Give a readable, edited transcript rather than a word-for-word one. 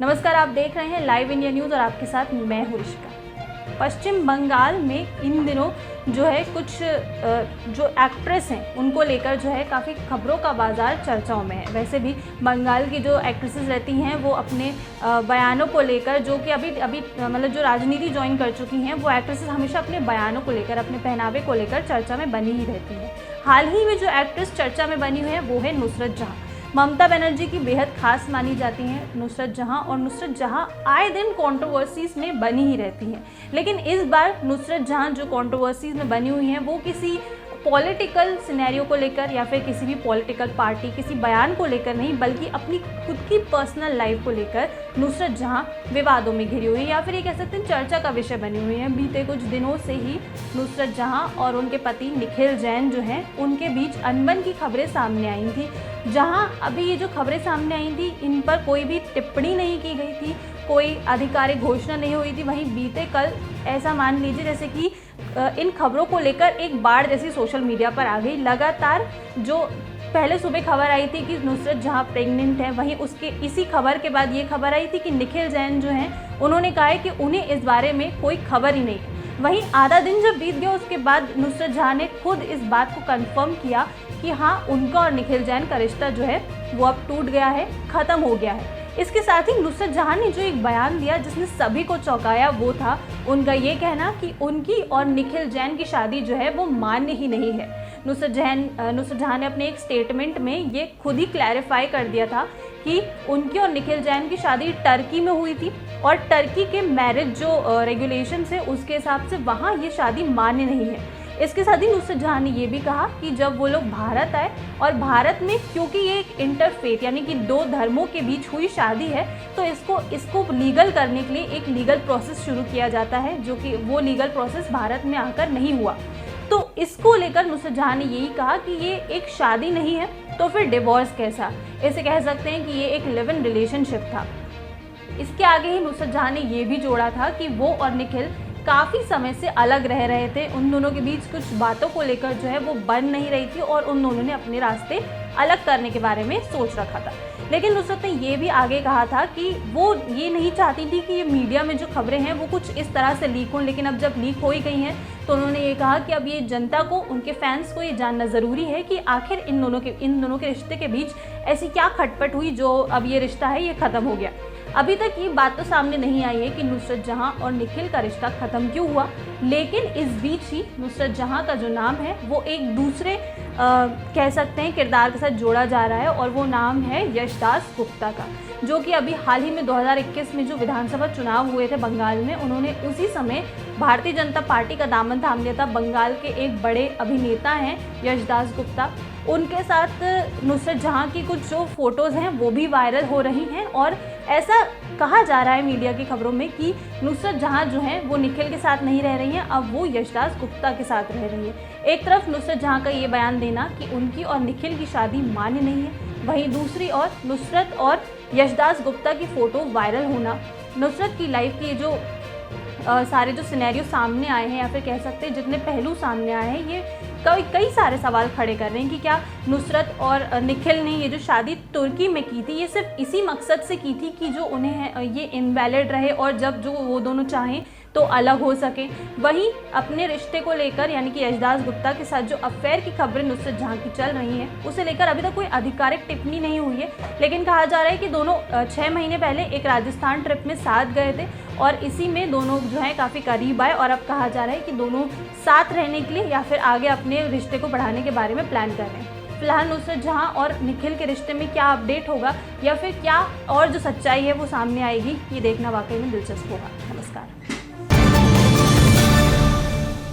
नमस्कार, आप देख रहे हैं लाइव इंडिया न्यूज़ और आपके साथ मैं हूं ऋषिका। पश्चिम बंगाल में इन दिनों जो है कुछ जो एक्ट्रेस हैं उनको लेकर जो है काफ़ी खबरों का बाजार चर्चाओं में है। वैसे भी बंगाल की जो एक्ट्रेसेस रहती हैं वो अपने बयानों को लेकर, जो कि अभी मतलब जो राजनीति ज्वाइन कर चुकी हैं, वो एक्ट्रेसेस हमेशा अपने बयानों को लेकर, अपने पहनावे को लेकर चर्चा में बनी ही रहती हैं। हाल ही में जो एक्ट्रेस चर्चा में बनी हुई है वो है नुसरत जहां। ममता बनर्जी की बेहद खास मानी जाती हैं नुसरत जहां, और नुसरत जहां आए दिन कंट्रोवर्सीज में बनी ही रहती हैं। लेकिन इस बार नुसरत जहां जो कंट्रोवर्सीज में बनी हुई हैं वो किसी पॉलिटिकल सिनेरियो को लेकर या फिर किसी भी पॉलिटिकल पार्टी, किसी बयान को लेकर नहीं, बल्कि अपनी खुद की पर्सनल लाइफ को लेकर नुसरत जहां विवादों में घिरी हुई है, या फिर ये कह सकते हैं चर्चा का विषय बनी हुई है। बीते कुछ दिनों से ही नुसरत जहां और उनके पति निखिल जैन जो हैं उनके बीच अनबन की खबरें सामने आई थी। जहां अभी ये जो खबरें सामने आई थी इन पर कोई भी टिप्पणी नहीं की गई थी, कोई आधिकारिक घोषणा नहीं हुई थी। वहीं बीते कल ऐसा मान लीजिए जैसे कि इन खबरों को लेकर एक बाढ़ जैसी सोशल मीडिया पर आ गई। लगातार जो पहले सुबह खबर आई थी कि नुसरत जहां प्रेग्नेंट है, वहीं उसके इसी खबर के बाद ये खबर आई थी कि निखिल जैन जो हैं उन्होंने कहा है कि उन्हें इस बारे में कोई खबर ही नहीं है। वहीं आधा दिन जब बीत गया उसके बाद नुसरत जहां ने खुद इस बात को कंफर्म किया कि हाँ, उनका और निखिल जैन का रिश्ता जो है वो अब टूट गया है, ख़त्म हो गया है। इसके साथ ही नुसरत जहां ने जो एक बयान दिया जिसने सभी को चौंकाया, वो था उनका ये कहना कि उनकी और निखिल जैन की शादी जो है वो मान्य ही नहीं है। नुसरत जहां ने अपने एक स्टेटमेंट में ये खुद ही क्लैरिफाई कर दिया था कि उनकी और निखिल जैन की शादी टर्की में हुई थी, और टर्की के मैरिज जो रेगुलेशंस है उसके हिसाब से वहाँ ये शादी मान्य नहीं है। इसके साथ ही नुसरत जहां ने ये भी कहा कि जब वो लोग भारत आए, और भारत में क्योंकि ये एक इंटरफेथ यानी कि दो धर्मों के बीच हुई शादी है, तो इसको लीगल करने के लिए एक लीगल प्रोसेस शुरू किया जाता है, जो कि वो लीगल प्रोसेस भारत में आकर नहीं हुआ। तो इसको लेकर नुसरत जहां ने यही कहा कि ये एक शादी नहीं है तो फिर डिवोर्स कैसा, ऐसे कह सकते हैं कि ये एक लिव इन रिलेशनशिप था। इसके आगे ही नुसरत जहां ने ये भी जोड़ा था कि वो और निखिल काफ़ी समय से अलग रह रहे थे, उन दोनों के बीच कुछ बातों को लेकर जो है वो बन नहीं रही थी, और उन दोनों ने अपने रास्ते अलग करने के बारे में सोच रखा था। लेकिन नुसरत ने ये भी आगे कहा था कि वो ये नहीं चाहती थी कि ये मीडिया में जो खबरें हैं वो कुछ इस तरह से लीक हों, लेकिन अब जब लीक हो ही गई हैं तो उन्होंने ये कहा कि अब ये जनता को, उनके फैंस को ये जानना ज़रूरी है कि आखिर इन दोनों के रिश्ते के बीच ऐसी क्या खटपट हुई जो अब ये रिश्ता है ये ख़त्म हो गया। अभी तक ये बात तो सामने नहीं आई है कि नुसरत जहां और निखिल का रिश्ता ख़त्म क्यों हुआ, लेकिन इस बीच ही नुसरत जहां का जो नाम है वो एक दूसरे कह सकते हैं किरदार के साथ जोड़ा जा रहा है, और वो नाम है यशदास गुप्ता का, जो कि अभी हाल ही में 2021 में जो विधानसभा चुनाव हुए थे बंगाल में, उन्होंने उसी समय भारतीय जनता पार्टी का दामन थाम लिया था। बंगाल के एक बड़े अभिनेता हैं यशदास गुप्ता, उनके साथ नुसरत जहां की कुछ जो फोटोज़ हैं वो भी वायरल हो रही हैं, और ऐसा कहा जा रहा है मीडिया की खबरों में कि नुसरत जहां जो हैं वो निखिल के साथ नहीं रह रही हैं, अब वो यशदास गुप्ता के साथ रह रही है। एक तरफ नुसरत जहां का ये बयान देना कि उनकी और निखिल की शादी मान्य नहीं है, वहीं दूसरी ओर नुसरत और यशदास गुप्ता की फ़ोटो वायरल होना, नुसरत की लाइफ की जो सारे जो सिनेरियो सामने आए हैं, या फिर कह सकते हैं जितने पहलू सामने आए हैं, ये कई सारे सवाल खड़े कर रहे हैं कि क्या नुसरत और निखिल ने ये जो शादी तुर्की में की थी ये सिर्फ इसी मकसद से की थी कि जो उन्हें ये इनवैलिड रहे, और जब जो वो दोनों चाहें तो अलग हो सके। वहीं अपने रिश्ते को लेकर यानी कि यशदास गुप्ता के साथ जो अफेयर की खबरें नुसरत जहां की चल रही हैं उसे लेकर अभी तक कोई आधिकारिक टिप्पणी नहीं हुई है, लेकिन कहा जा रहा है कि दोनों 6 महीने पहले एक राजस्थान ट्रिप में साथ गए थे, और इसी में दोनों जो है काफ़ी करीब आए, और अब कहा जा रहा है कि दोनों साथ रहने के लिए या फिर आगे अपने रिश्ते को बढ़ाने के बारे में प्लान कर रहे हैं। फिलहाल नुसरत जहां और निखिल के रिश्ते में क्या अपडेट होगा, या फिर क्या और जो सच्चाई है वो सामने आएगी, ये देखना वाकई में दिलचस्प होगा। नमस्कार।